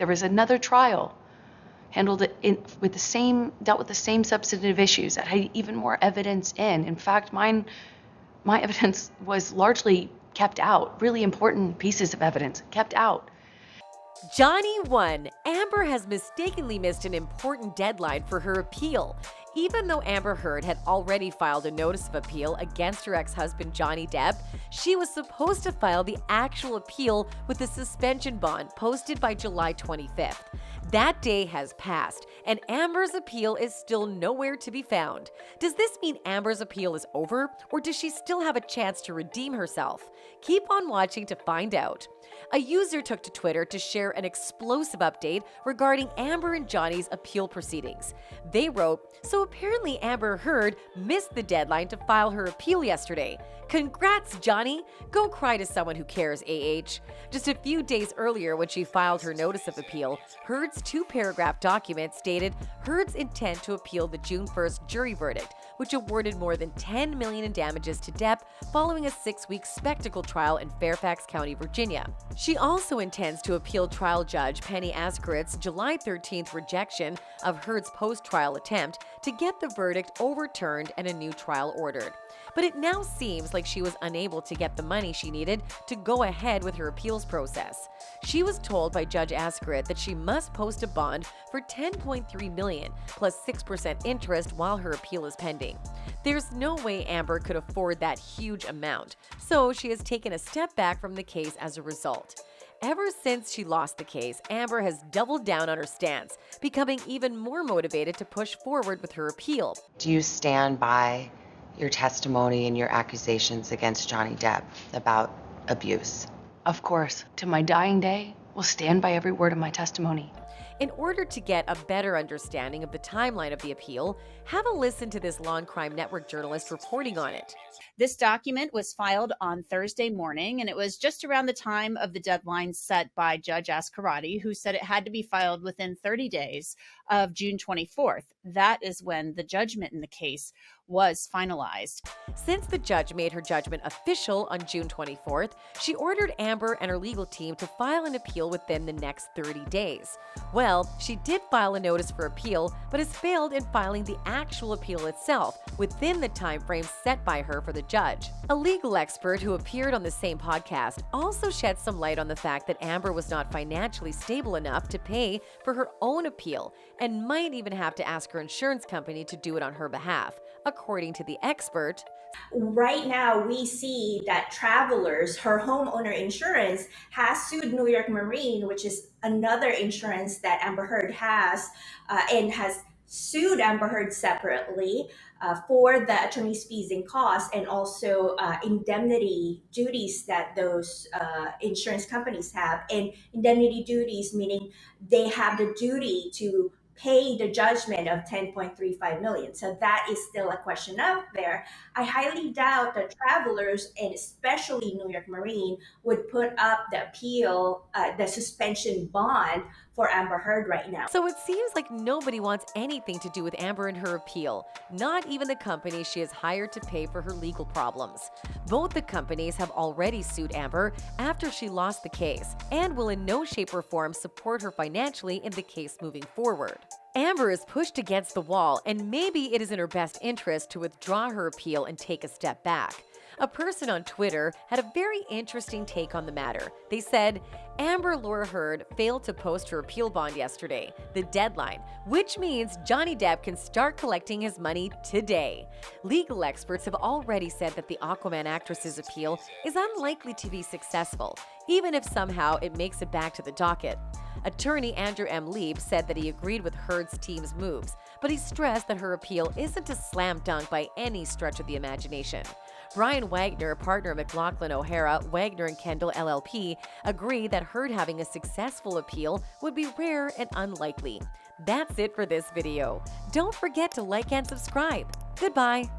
There was another trial, dealt with the same substantive issues that had even more evidence in. In fact, my evidence was largely kept out, really important pieces of evidence kept out. Johnny won. Amber has mistakenly missed an important deadline for her appeal. Even though Amber Heard had already filed a notice of appeal against her ex-husband Johnny Depp, she was supposed to file the actual appeal with the suspension bond posted by July 25th. That day has passed, and Amber's appeal is still nowhere to be found. Does this mean Amber's appeal is over, or does she still have a chance to redeem herself? Keep on watching to find out. A user took to Twitter to share an explosive update regarding Amber and Johnny's appeal proceedings. They wrote, "So apparently Amber Heard missed the deadline to file her appeal yesterday. Congrats, Johnny! Go cry to someone who cares, AH." Just a few days earlier, when she filed her notice of appeal, Heard's two-paragraph document stated Heard's intent to appeal the June 1st jury verdict, which awarded more than $10 million in damages to Depp following a 6-week spectacle trial in Fairfax County, Virginia. She also intends to appeal trial judge Penny Askerit's July 13th rejection of Heard's post-trial attempt to get the verdict overturned and a new trial ordered. But it now seems like she was unable to get the money she needed to go ahead with her appeals process. She was told by Judge Askerit that she must post a bond for $10.3 million plus 6% interest while her appeal is pending. There's no way Amber could afford that huge amount, so she has taken a step back from the case as a result. Ever since she lost the case, Amber has doubled down on her stance, becoming even more motivated to push forward with her appeal. Do you stand by your testimony and your accusations against Johnny Depp about abuse? Of course, to my dying day, will stand by every word of my testimony. In order to get a better understanding of the timeline of the appeal, have a listen to this Law and Crime Network journalist reporting on it. This document was filed on Thursday morning, and it was just around the time of the deadline set by Judge Askerit, who said it had to be filed within 30 days of June 24th. That is when the judgment in the case was finalized. Since the judge made her judgment official on June 24th, she ordered Amber and her legal team to file an appeal within the next 30 days. Well, she did file a notice for appeal, but has failed in filing the actual appeal itself within the time frame set by her for the judge. A legal expert who appeared on the same podcast also shed some light on the fact that Amber was not financially stable enough to pay for her own appeal and might even have to ask her insurance company to do it on her behalf. According to the expert, right now we see that Travelers, her homeowner insurance, has sued New York Marine, which is another insurance that Amber Heard has, and has sued Amber Heard separately for the attorney's fees and costs, and also indemnity duties that those insurance companies have. And indemnity duties meaning they have the duty to pay the judgment of $10.35 million. So that is still a question out there. I highly doubt that Travelers, and especially New York Marine, would put up the appeal, the suspension bond for Amber Heard right now. So it seems like nobody wants anything to do with Amber and her appeal, not even the company she has hired to pay for her legal problems. Both the companies have already sued Amber after she lost the case and will in no shape or form support her financially in the case moving forward. Amber is pushed against the wall, and maybe it is in her best interest to withdraw her appeal and take a step back. A person on Twitter had a very interesting take on the matter. They said, Amber Laura Heard failed to post her appeal bond yesterday, the deadline, which means Johnny Depp can start collecting his money today. Legal experts have already said that the Aquaman actress's appeal is unlikely to be successful, even if somehow it makes it back to the docket. Attorney Andrew M. Lieb said that he agreed with Heard's team's moves, but he stressed that her appeal isn't a slam dunk by any stretch of the imagination. Brian Wagner, partner of McLaughlin O'Hara, Wagner & Kendall LLP, agreed that Heard having a successful appeal would be rare and unlikely. That's it for this video. Don't forget to like and subscribe. Goodbye.